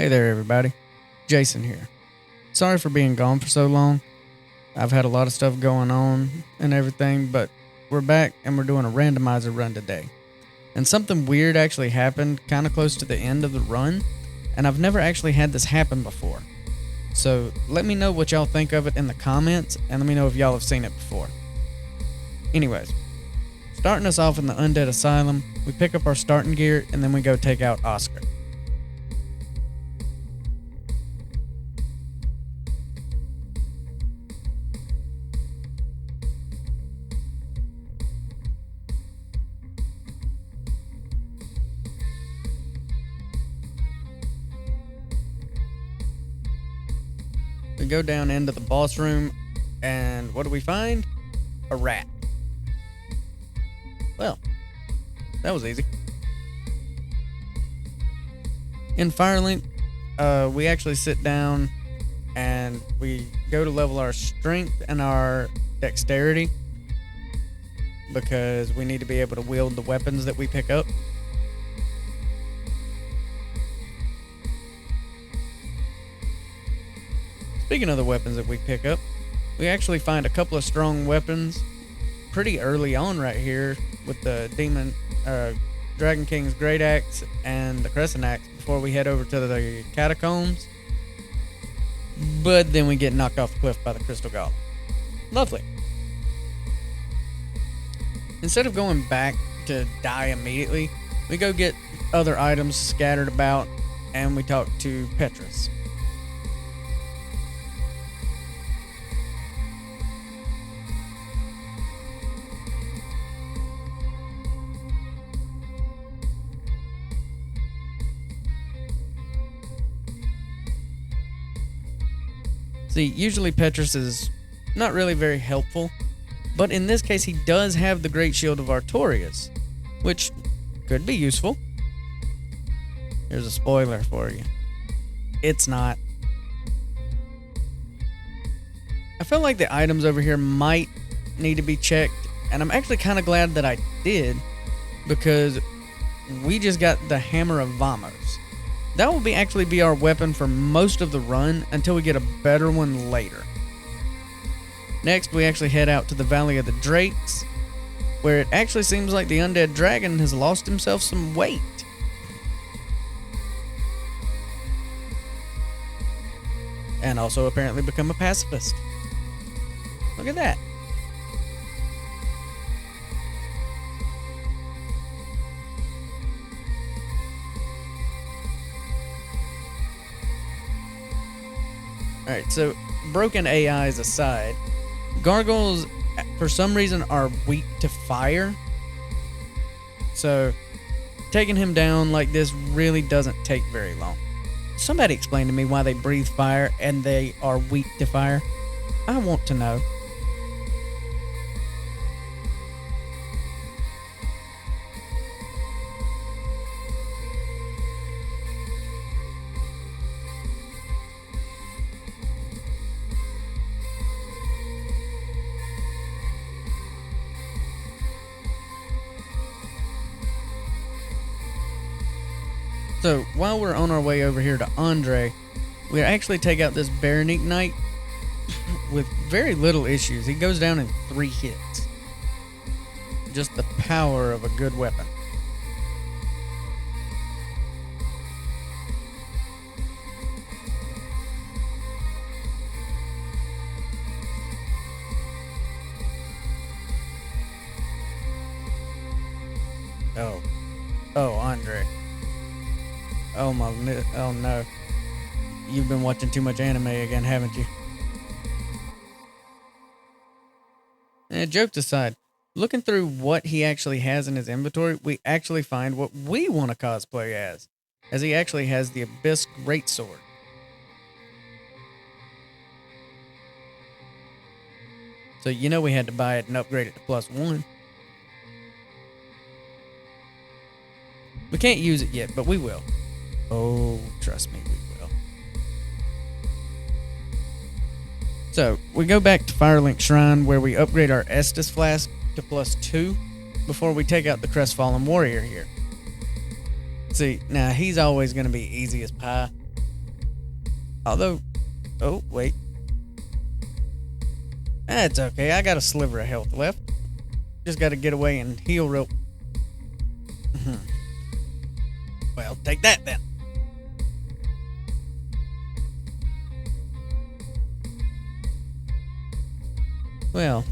Hey there, everybody. Jason here. Sorry for being gone for so long. I've had a lot of stuff going on and everything, but we're back and we're doing a randomizer run today. And something weird actually happened kind of close to the end of the run, and I've never actually had this happen before. So let me know what y'all think of it in the comments, and let me know if y'all have seen it before. Anyways, starting us off in the Undead Asylum, we pick up our starting gear, and then we go take out Oscar. We go down into the boss room, and what do we find? A rat. Well, that was easy. In Firelink, we actually sit down and we go to level our strength and our dexterity because we need to be able to wield the weapons that we pick up. Speaking of the weapons that we pick up, we actually find a couple of strong weapons pretty early on right here with the Dragon King's Great Axe and the Crescent Axe before we head over to the Catacombs. But then we get knocked off the cliff by the Crystal Golem. Lovely. Instead of going back to die immediately, we go get other items scattered about and we talk to Petrus. See, usually Petrus is not really very helpful, but in this case he does have the Great Shield of Artorias, which could be useful. Here's a spoiler for you. It's not. I feel like the items over here might need to be checked, and I'm actually kind of glad that I did, because we just got the Hammer of Vamos. That will actually be our weapon for most of the run until we get a better one later. Next, we actually head out to the Valley of the Drakes, where it actually seems like the undead dragon has lost himself some weight. And also apparently become a pacifist. Look at that. Alright, so broken AIs aside, gargoyles for some reason are weak to fire. So taking him down like this really doesn't take very long. Somebody explain to me why they breathe fire and they are weak to fire. I want to know. So, while we're on our way over here to Andre, we actually take out this Berenique Knight with very little issues. He goes down in 3 hits. Just the power of a good weapon. Oh, Andre. Oh no. You've been watching too much anime again, haven't you? Jokes aside, looking through what he actually has in his inventory, we actually find what we want to cosplay as he actually has the Abyss Greatsword. So you know we had to buy it and upgrade it to +1. We can't use it yet, but we will. Oh, trust me, we will. So, we go back to Firelink Shrine where we upgrade our Estus Flask to +2 before we take out the Crestfallen Warrior here. See, now he's always going to be easy as pie, Although, oh, wait. That's okay. I got a sliver of health left. Just got to get away and heal real. Well, take that then. Well.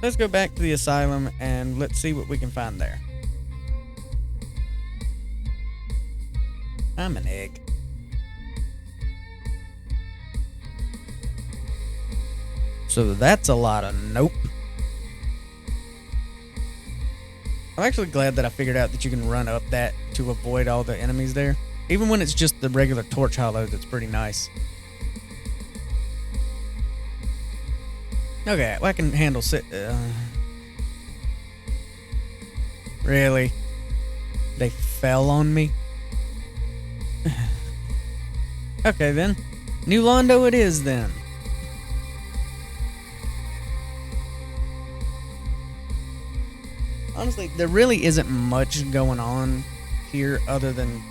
Let's go back to the asylum and let's see what we can find there. I'm an egg. So that's a lot of nope. I'm actually glad that I figured out that you can run up that to avoid all the enemies there. Even when it's just the regular torch hollow, that's pretty nice. Okay, well, I can handle really? They fell on me? Okay, then. New Londo it is, then. Honestly, there really isn't much going on here other than,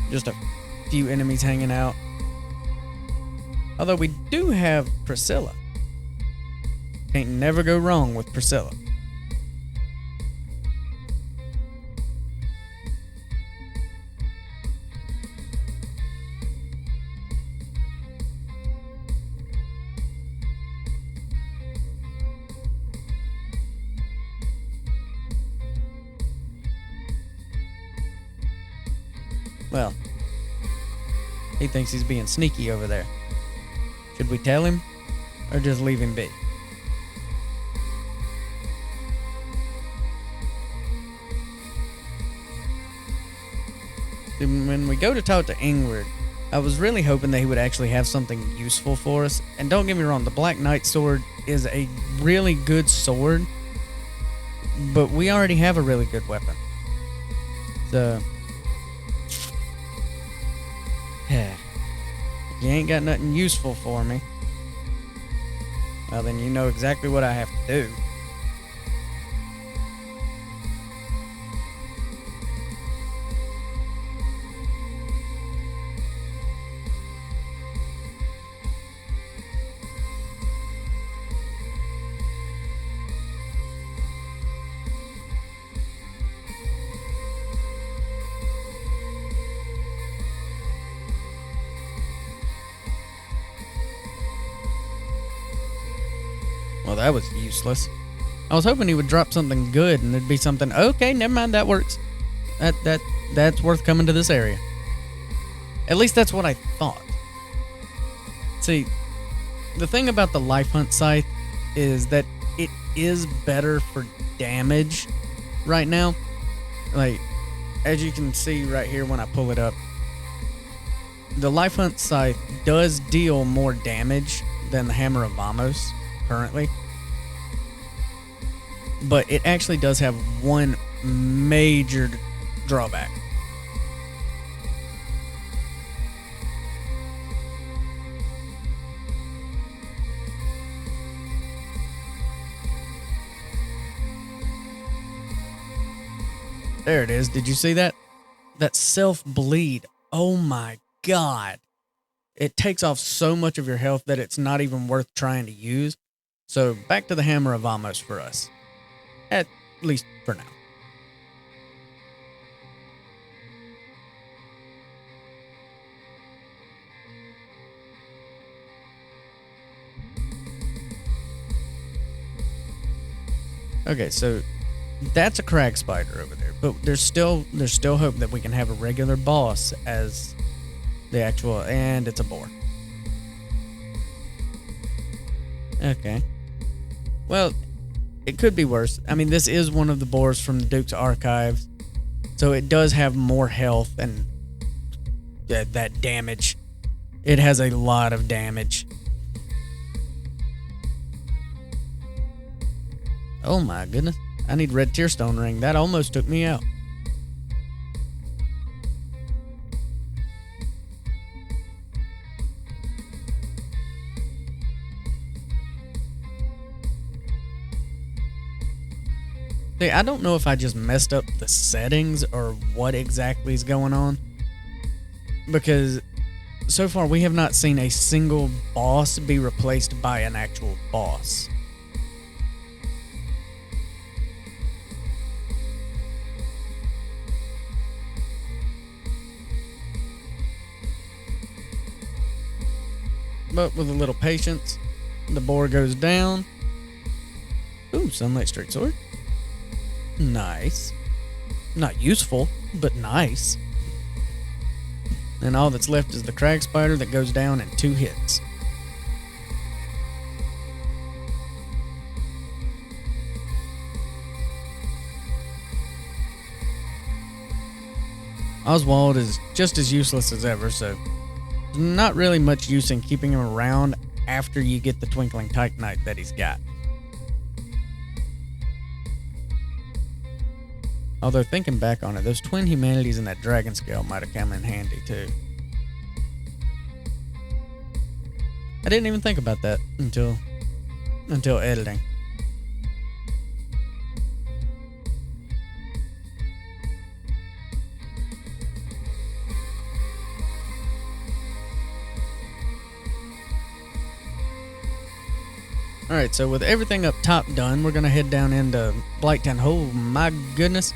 just a few enemies hanging out. Although we do have Priscilla. Can't never go wrong with Priscilla. Well, he thinks he's being sneaky over there. Should we tell him or just leave him be? When we go to talk to Ingrid, I was really hoping that he would actually have something useful for us. And don't get me wrong, the Black Knight sword is a really good sword, but we already have a really good weapon. So, if you ain't got nothing useful for me, well then you know exactly what I have to do. Well, that was useless. I was hoping he would drop something good and it'd be something, okay, never mind, that works. That's worth coming to this area. At least that's what I thought. See, the thing about the Life Hunt Scythe is that it is better for damage right now. Like, as you can see right here when I pull it up, the Life Hunt Scythe does deal more damage than the Hammer of Vamos currently. But it actually does have one major drawback. There it is. Did you see that? That self-bleed. Oh my God. It takes off so much of your health that it's not even worth trying to use. So back to the Hammer of Vamos for us. At least for now. Okay, so that's a crag spider over there, but there's still hope that we can have a regular boss as the actual, and it's a boar. Okay. Well, it could be worse. I mean, this is one of the boars from the Duke's Archives, so it does have more health and that damage. It has a lot of damage. Oh my goodness. I need red tearstone ring. That almost took me out. See, I don't know if I just messed up the settings or what exactly is going on. Because so far we have not seen a single boss be replaced by an actual boss. But with a little patience, the boar goes down. Ooh, Sunlight Straight Sword. Nice. Not useful, but nice. And all that's left is the crag spider that goes down in 2 hits. Oswald is just as useless as ever, so not really much use in keeping him around after you get the Twinkling Titanite that he's got. Although thinking back on it, those twin humanities and that dragon scale might have come in handy too. I didn't even think about that until editing. Alright, so with everything up top done, we're going to head down into Blighttown. Oh my goodness.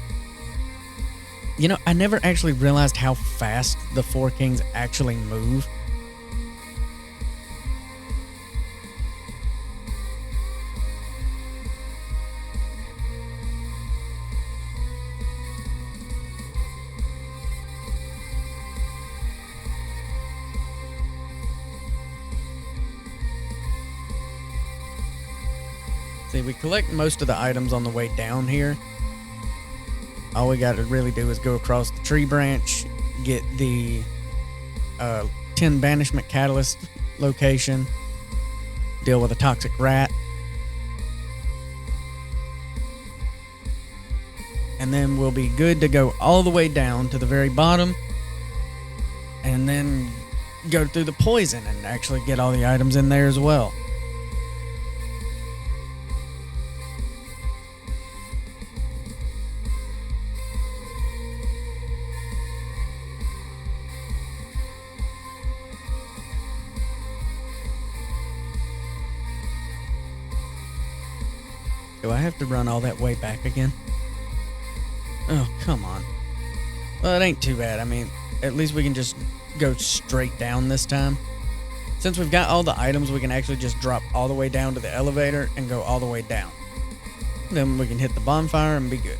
You know, I never actually realized how fast the Four Kings actually move. See, we collect most of the items on the way down here. All we got to really do is go across the tree branch, get the 10 Banishment Catalyst location, deal with a toxic rat, and then we'll be good to go all the way down to the very bottom, and then go through the poison and actually get all the items in there as well. Do I have to run all that way back again? Oh, come on. Well, it ain't too bad. I mean, at least we can just go straight down this time. Since we've got all the items, we can actually just drop all the way down to the elevator and go all the way down. Then we can hit the bonfire and be good.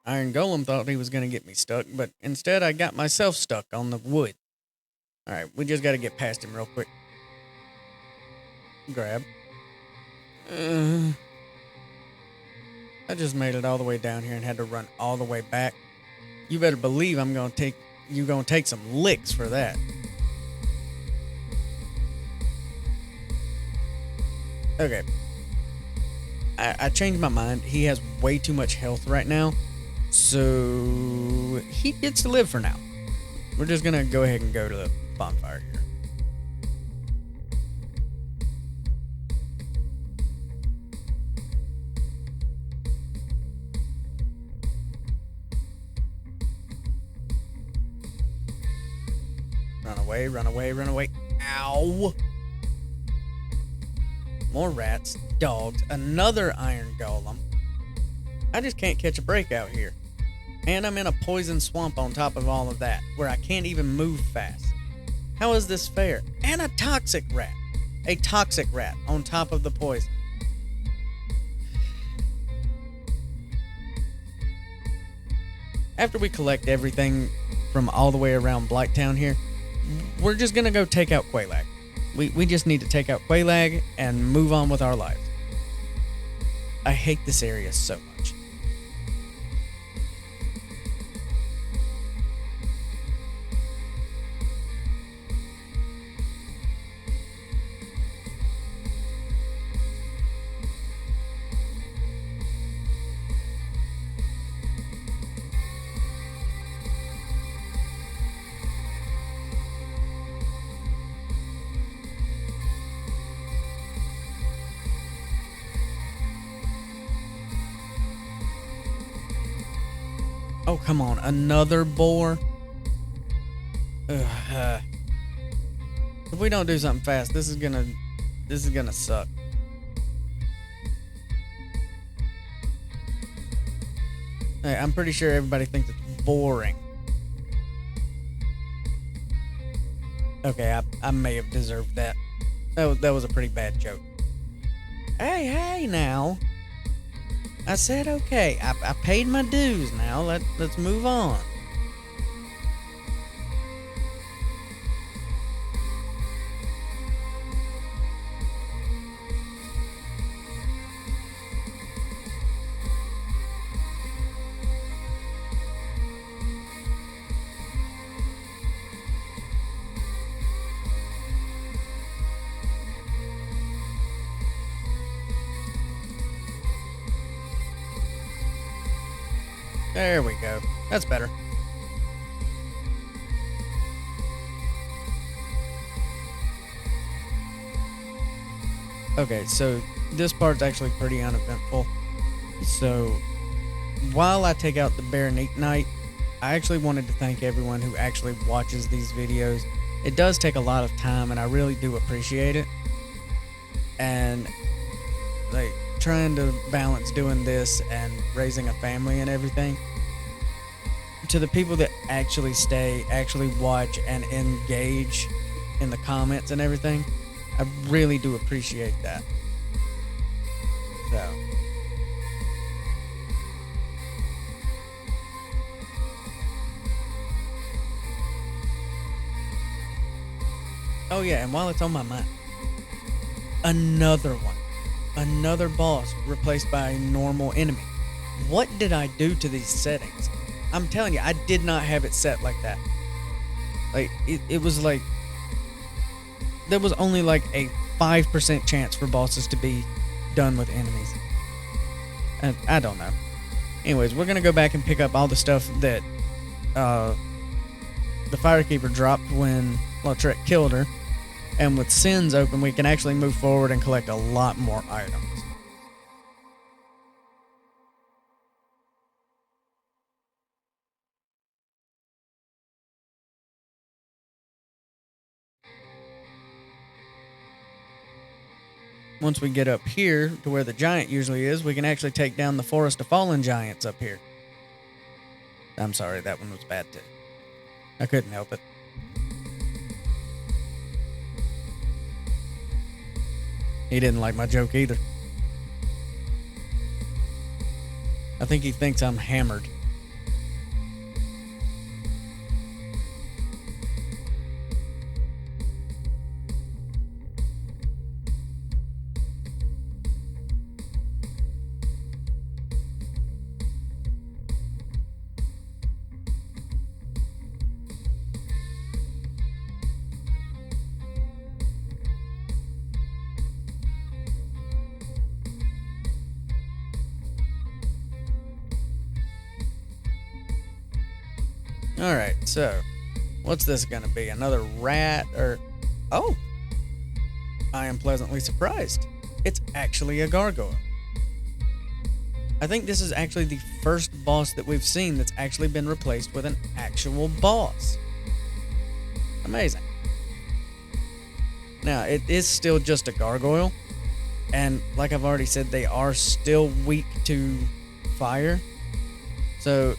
Iron Golem thought he was going to get me stuck, but instead I got myself stuck on the wood. Alright, we just got to get past him real quick. Grab. I just made it all the way down here and had to run all the way back. You better believe you're going to take some licks for that. Okay. I changed my mind. He has way too much health right now. So he gets to live for now. We're just going to go ahead and go to the bonfire here. Run away, run away, run away. Ow! More rats, dogs, another iron golem. I just can't catch a break out here. And I'm in a poison swamp on top of all of that, where I can't even move fast. How is this fair? And a toxic rat. A toxic rat on top of the poison. After we collect everything from all the way around Blighttown here, we're just going to go take out Quelaag. We just need to take out Quelaag and move on with our lives. I hate this area so much. Oh, come on. Another boar? Ugh. If we don't do something fast, this is gonna suck. Hey, I'm pretty sure everybody thinks it's boring. Okay, I may have deserved that. That was a pretty bad joke. Hey now. I said okay. I paid my dues now. Let's move on. There we go. That's better. Okay, so this part's actually pretty uneventful. So, while I take out the Bear Neat Night, I actually wanted to thank everyone who actually watches these videos. It does take a lot of time, and I really do appreciate it. And, like, trying to balance doing this and raising a family and everything. To the people that actually stay, actually watch, and engage in the comments and everything, I really do appreciate that. So. Oh yeah, and while it's on my mind, another one. Another boss replaced by a normal enemy. What did I do to these settings? I'm telling you, I did not have it set like that. Like, it was like, there was only like a 5% chance for bosses to be done with enemies. And I don't know. Anyways, we're going to go back and pick up all the stuff that the Firekeeper dropped when Lautrec killed her. And with Sins open, we can actually move forward and collect a lot more items. Once we get up here to where the giant usually is, we can actually take down the Forest of Fallen Giants up here. I'm sorry, that one was bad too. I couldn't help it. He didn't like my joke either. I think he thinks I'm hammered. Alright, so what's this gonna be? Another rat or... Oh! I am pleasantly surprised. It's actually a gargoyle. I think this is actually the first boss that we've seen that's actually been replaced with an actual boss. Amazing. Now, it is still just a gargoyle. And like I've already said, they are still weak to fire. So...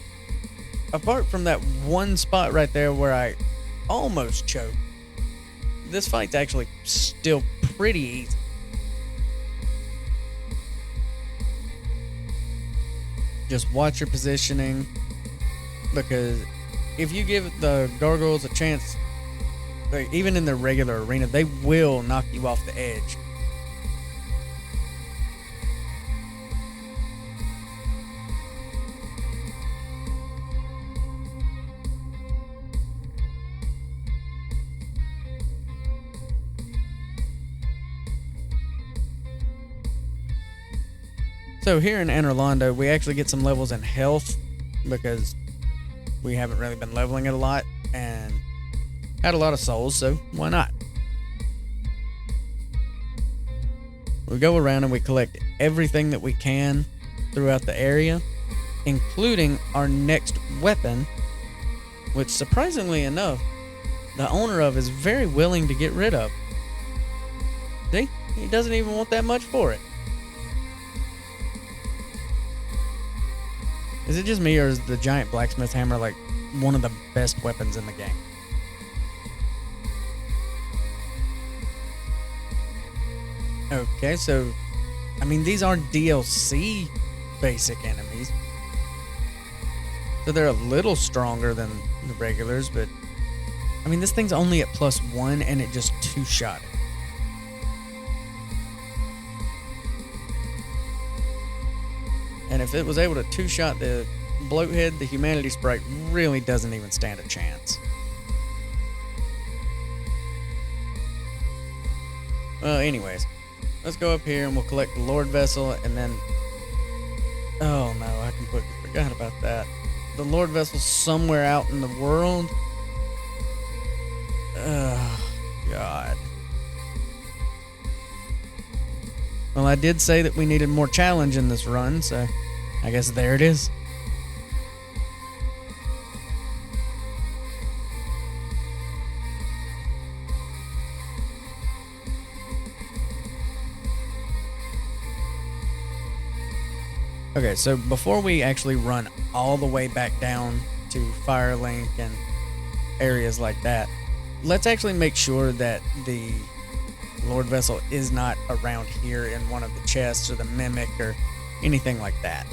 apart from that one spot right there where I almost choked, this fight's actually still pretty easy. Just watch your positioning, because if you give the gargoyles a chance, like even in the regular arena, they will knock you off the edge. So here in Anor Londo, we actually get some levels in health because we haven't really been leveling it a lot and had a lot of souls, so why not? We go around and we collect everything that we can throughout the area. including our next weapon, which surprisingly enough, the owner of is very willing to get rid of. See? He doesn't even want that much for it. Is it just me, or is the giant blacksmith hammer like one of the best weapons in the game? Okay, so I mean, these are DLC basic enemies, so they're a little stronger than the regulars, but I mean, this thing's only at +1 and it just two-shot it. And if it was able to two-shot the bloathead, the humanity sprite really doesn't even stand a chance. Well, anyways, let's go up here and we'll collect the Lord Vessel, and then... Oh no, I completely forgot about that. The Lord Vessel's somewhere out in the world. Oh, God. Well, I did say that we needed more challenge in this run, so I guess there it is. Okay, so before we actually run all the way back down to Firelink and areas like that, let's actually make sure that the Lord Vessel is not around here in one of the chests or the Mimic or anything like that.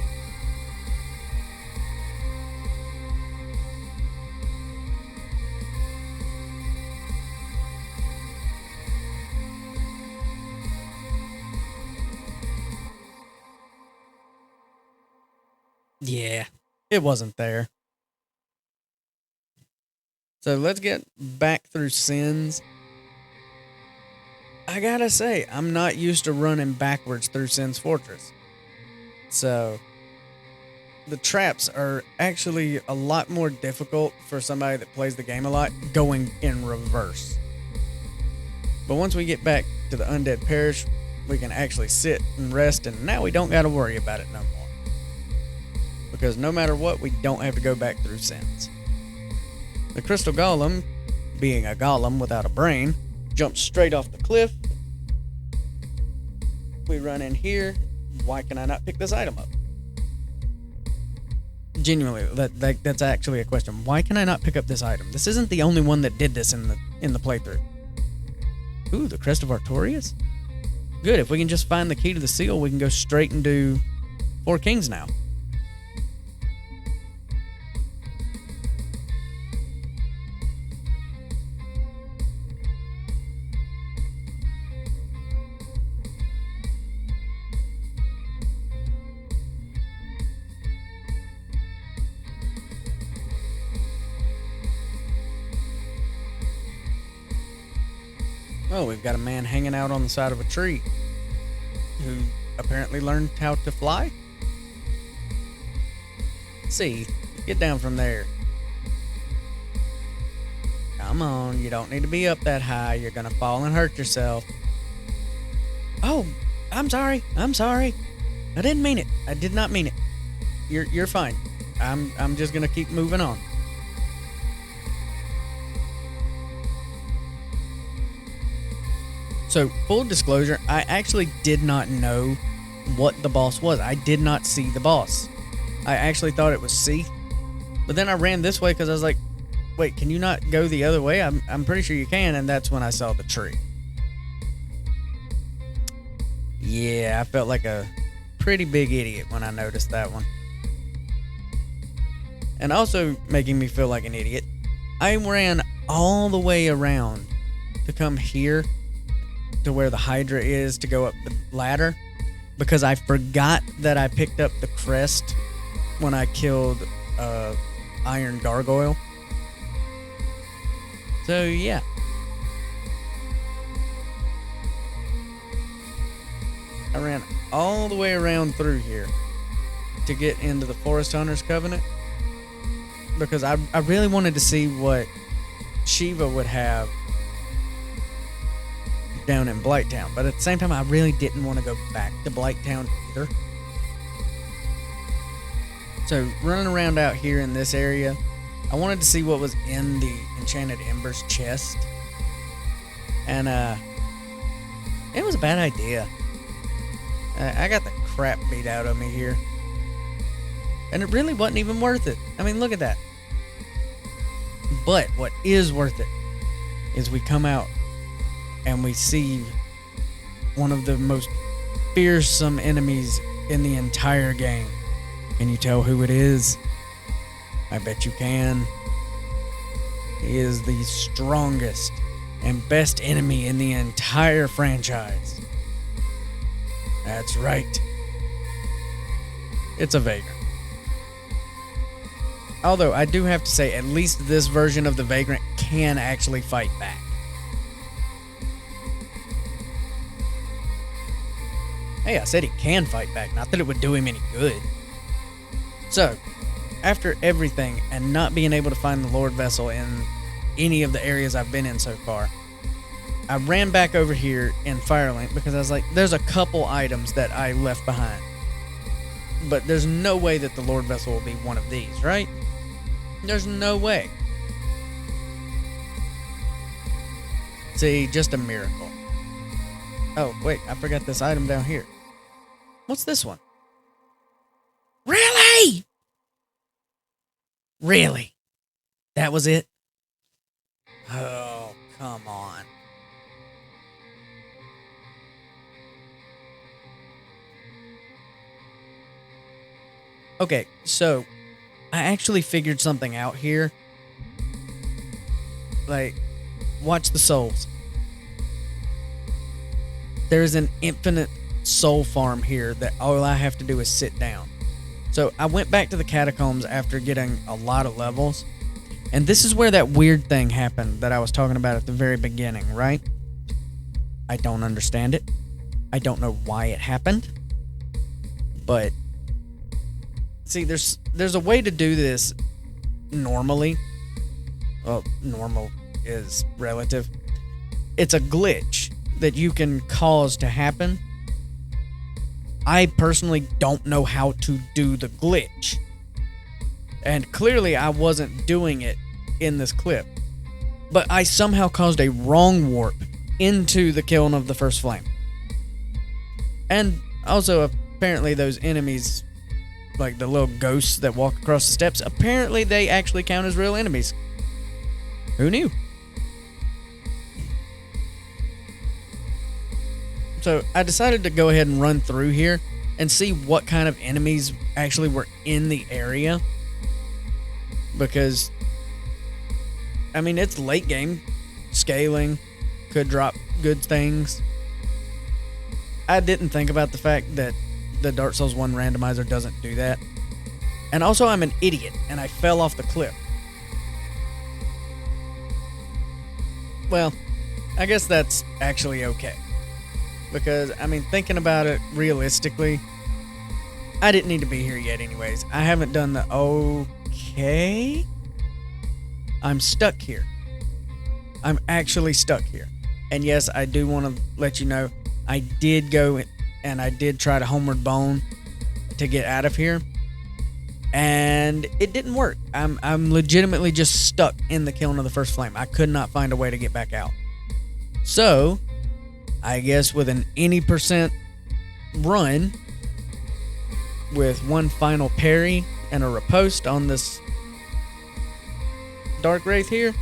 Yeah, it wasn't there. So let's get back through Sins. I gotta say, I'm not used to running backwards through Sin's Fortress. So the traps are actually a lot more difficult for somebody that plays the game a lot going in reverse. But once we get back to the Undead Parish, we can actually sit and rest, and now we don't gotta worry about it no more. Because no matter what, we don't have to go back through Sins. The Crystal Golem, being a golem without a brain, jumps straight off the cliff. We run in here. Why can I not pick this item up? Genuinely, that's actually a question. Why can I not pick up this item? This isn't the only one that did this in the playthrough. Ooh, the Crest of Artorias? Good, if we can just find the key to the seal, we can go straight and do Four Kings now. Oh, we've got a man hanging out on the side of a tree who apparently learned how to fly. See, get down from there. Come on, you don't need to be up that high. You're gonna fall and hurt yourself. Oh, I'm sorry. I didn't mean it. I did not mean it. You're fine. I'm just gonna keep moving on. So, full disclosure, I actually did not know what the boss was. I did not see the boss. I actually thought it was Seath. But then I ran this way because I was like, wait, can you not go the other way? I'm pretty sure you can, and that's when I saw the tree. Yeah, I felt like a pretty big idiot when I noticed that one. And also making me feel like an idiot, I ran all the way around to come here to where the Hydra is to go up the ladder because I forgot that I picked up the crest when I killed Iron Gargoyle. So yeah. I ran all the way around through here to get into the Forest Hunters Covenant because I really wanted to see what Shiva would have down in Blighttown, but at the same time I really didn't want to go back to Blighttown either. So running around out here in this area, I wanted to see what was in the Enchanted Embers chest. And it was a bad idea. I got the crap beat out of me here. And it really wasn't even worth it. I mean, look at that. But what is worth it is we come out and we see one of the most fearsome enemies in the entire game. Can you tell who it is? I bet you can. He is the strongest and best enemy in the entire franchise. That's right. It's a Vagrant. Although I do have to say, at least this version of the Vagrant can actually fight back. Hey, I said he can fight back, not that it would do him any good. So, after everything and not being able to find the Lord Vessel in any of the areas I've been in so far, I ran back over here in Firelink because I was like, there's a couple items that I left behind. But there's no way that the Lord Vessel will be one of these, right? There's no way. See, just a miracle. Oh, wait, I forgot this item down here. What's this one? Really? Really? That was it? Oh, come on. Okay, so I actually figured something out here. Like, watch the souls. There's an infinite soul farm here that all I have to do is sit down. So I went back to the catacombs after getting a lot of levels. And this is where that weird thing happened that I was talking about at the very beginning, right? I don't understand it. I don't know why it happened. But see, there's a way to do this normally. Well, normal is relative. It's a glitch that you can cause to happen. I personally don't know how to do the glitch. And clearly I wasn't doing it in this clip. But I somehow caused a wrong warp into the kiln of the first flame. And also apparently those enemies, like the little ghosts that walk across the steps, apparently they actually count as real enemies. Who knew? So I decided to go ahead and run through here and see what kind of enemies actually were in the area. Because, I mean, it's late game. Scaling could drop good things. I didn't think about the fact that the Dark Souls 1 randomizer doesn't do that. And also, I'm an idiot, and I fell off the cliff. Well, I guess that's actually okay. Because, I mean, thinking about it realistically, I didn't need to be here yet anyways. I haven't done the okay. I'm stuck here. I'm actually stuck here. And yes, I do want to let you know, I did go and I did try to homeward bone to get out of here. And it didn't work. I'm legitimately just stuck in the kiln of the first flame. I could not find a way to get back out. So, I guess with an any percent run, with one final parry and a riposte on this Dark Wraith here,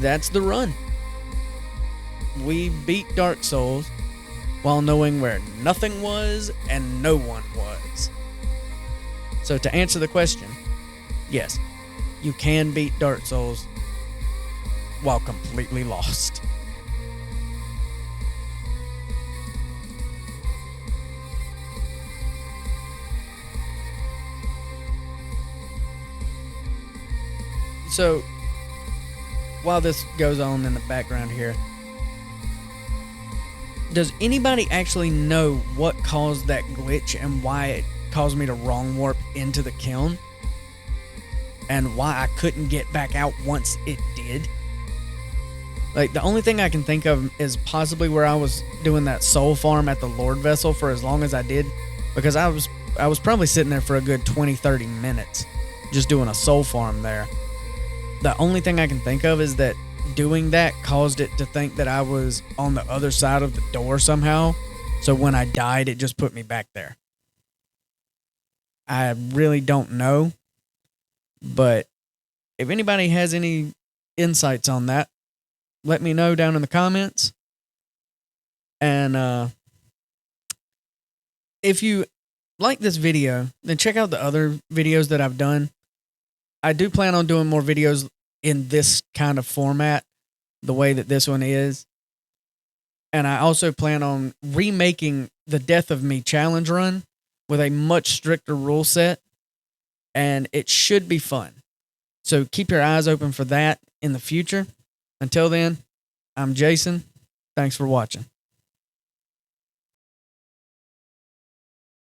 that's the run. We beat Dark Souls while knowing where nothing was and no one was. So to answer the question, yes, you can beat Dark Souls while completely lost. So, while this goes on in the background here, does anybody actually know what caused that glitch and why it caused me to wrong warp into the kiln? And why I couldn't get back out once it did? Like, the only thing I can think of is possibly where I was doing that soul farm at the Lord Vessel for as long as I did, because I was I was probably sitting there for a good 20, 30 minutes just doing a soul farm there. The only thing I can think of is that doing that caused it to think that I was on the other side of the door somehow. So when I died, it just put me back there. I really don't know. But if anybody has any insights on that, let me know down in the comments. And if you like this video, then check out the other videos that I've done. I do plan on doing more videos in this kind of format, the way that this one is. And I also plan on remaking the Death of Me challenge run with a much stricter rule set. And it should be fun. So keep your eyes open for that in the future. Until then, I'm Jason. Thanks for watching.